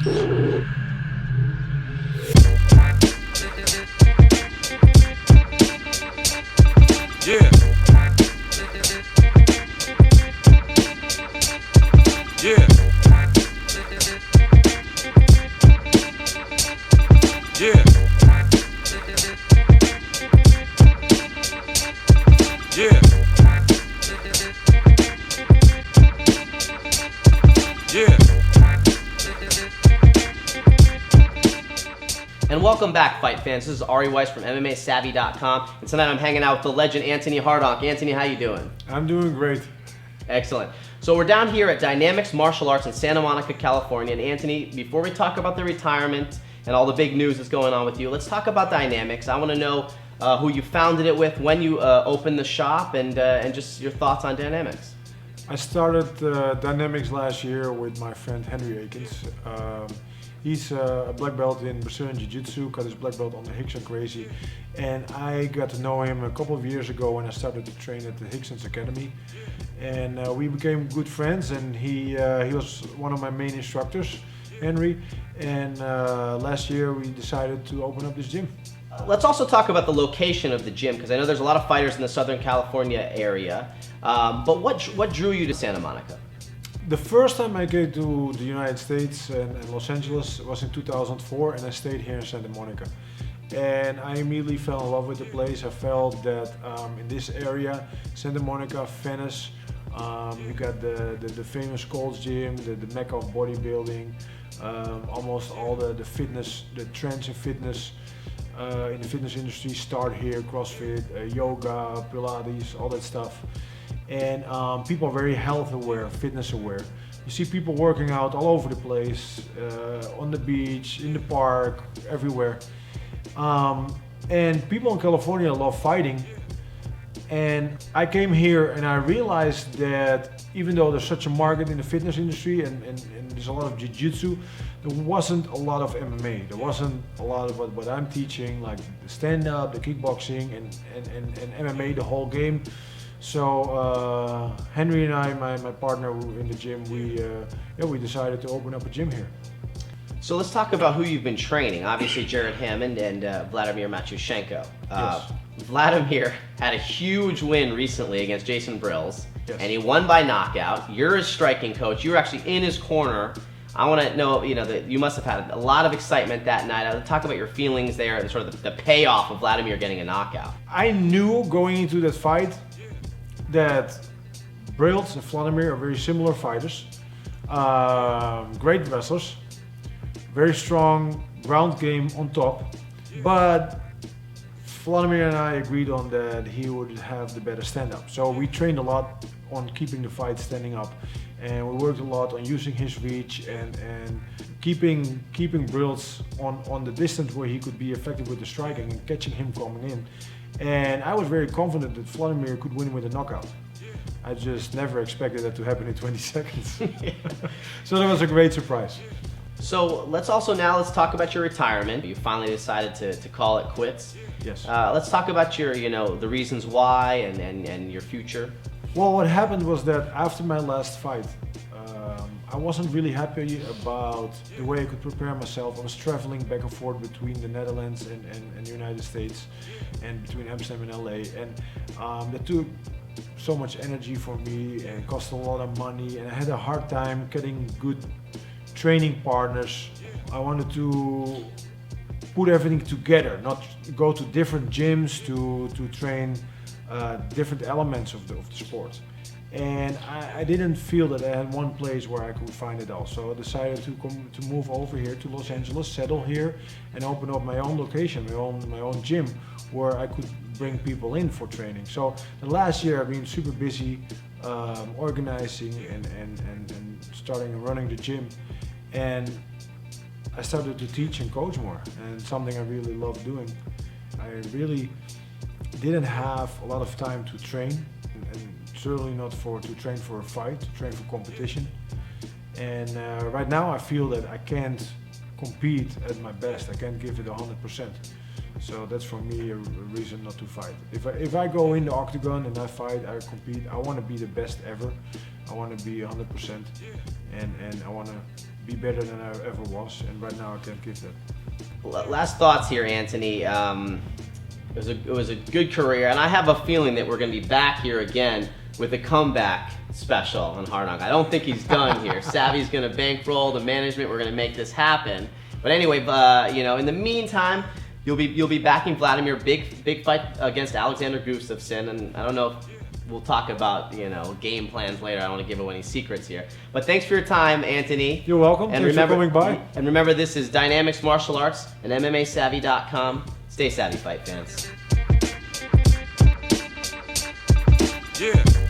Yeah. Yeah. Yeah. Yeah. Yeah. And welcome back, fight fans. This is Ari Weiss from MMAsavvy.com, and tonight I'm hanging out with the legend Antoni Hardonk. Antoni, how you doing? I'm doing great. Excellent. So we're down here at Dynamics Martial Arts in Santa Monica, California. And Antoni, before we talk about the retirement and all the big news that's going on with you, let's talk about Dynamics. I want to know who you founded it with, when you opened the shop, and just your thoughts on Dynamics. I started Dynamics last year with my friend Henry Akins. He's a black belt in Brazilian Jiu-Jitsu, got his black belt on the Hickson Crazy, and I got to know him a couple of years ago when I started to train at the Hickson's Academy, and we became good friends. And he was one of my main instructors, Henry, and last year we decided to open up this gym. Let's also talk about the location of the gym, because I know there's a lot of fighters in the Southern California area. But what drew you to Santa Monica? The first time I came to the United States and Los Angeles was in 2004, and I stayed here in Santa Monica. And I immediately fell in love with the place. I felt that in this area, Santa Monica, Venice, you got the famous Gold's Gym, the mecca of bodybuilding, almost all the fitness, the trends in fitness in the fitness industry start here, CrossFit, yoga, Pilates, all that stuff. And people are very health aware, fitness aware. You see people working out all over the place, on the beach, in the park, everywhere. And people in California love fighting. And I came here and I realized that even though there's such a market in the fitness industry and there's a lot of jiu-jitsu, there wasn't a lot of MMA. There wasn't a lot of what I'm teaching, like the stand-up, the kickboxing, and MMA, the whole game. So Henry and I, my partner in the gym, we decided to open up a gym here. So let's talk about who you've been training. Obviously, Jared Hammond and Vladimir Matyushenko. Yes. Vladimir had a huge win recently against Jason Brills, Yes. and he won by knockout. You're his striking coach. You were actually in his corner. I want to know, that you must have had a lot of excitement that night. Talk about your feelings there, and sort of the payoff of Vladimir getting a knockout. I knew going into that fight that Brills and Vladimir are very similar fighters, great wrestlers, very strong ground game on top, but Vladimir and I agreed on that he would have the better stand-up. So we trained a lot on keeping the fight standing up, and we worked a lot on using his reach and keeping Brills on the distance where he could be effective with the striking and catching him coming in. And I was very confident that Vladimir could win with a knockout. I just never expected that to happen in 20 seconds. So that was a great surprise. So let's talk about your retirement. You finally decided to call it quits. Yes. Let's talk about your, the reasons why and your future. Well, what happened was that after my last fight, I wasn't really happy about the way I could prepare myself. I was traveling back and forth between the Netherlands and the United States, and between Amsterdam and LA, and that took so much energy for me and cost a lot of money, and I had a hard time getting good training partners. I wanted to put everything together, not go to different gyms to train different elements of the sport. And I didn't feel that I had one place where I could find it all. So I decided to move over here to Los Angeles, settle here, and open up my own location, my own gym, where I could bring people in for training. So the last year I've been super busy organizing and starting and running the gym. And I started to teach and coach more, and something I really love doing. I really didn't have a lot of time to train, and certainly not to train for a fight, to train for competition. And right now I feel that I can't compete at my best. I can't give it 100%. So that's for me a reason not to fight. If I go in the octagon and I fight, I compete, I want to be the best ever. I want to be 100%, and I want to be better than I ever was, and right now I can't give that. Last thoughts here, Antoni. It was a good career, and I have a feeling that we're going to be back here again with a comeback special on Hardonk. I don't think he's done here. Savvy's going to bankroll the management. We're going to make this happen. But anyway, in the meantime, you'll be backing Vladimir. Big fight against Alexander Gustafsson, and I don't know if we'll talk about game plans later. I don't want to give away any secrets here. But thanks for your time, Antoni. You're welcome. And Thanks for coming by. And remember, this is Dynamics Martial Arts and MMAsavvy.com. Stay savvy, fight fans. Yeah.